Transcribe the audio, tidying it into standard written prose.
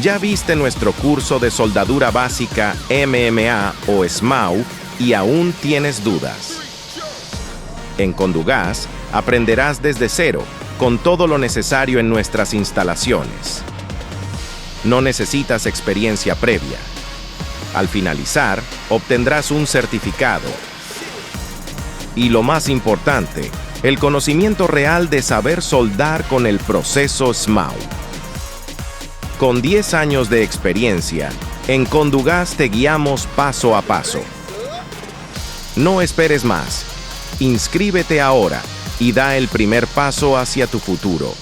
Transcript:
Ya viste nuestro curso de soldadura básica MMA o SMAU y aún tienes dudas. En Condugas aprenderás desde cero, con todo lo necesario en nuestras instalaciones. No necesitas experiencia previa. Al finalizar, obtendrás un certificado. Y lo más importante, el conocimiento real de saber soldar con el proceso SMAU. Con 10 años de experiencia, en Condugas te guiamos paso a paso. No esperes más. Inscríbete ahora y da el primer paso hacia tu futuro.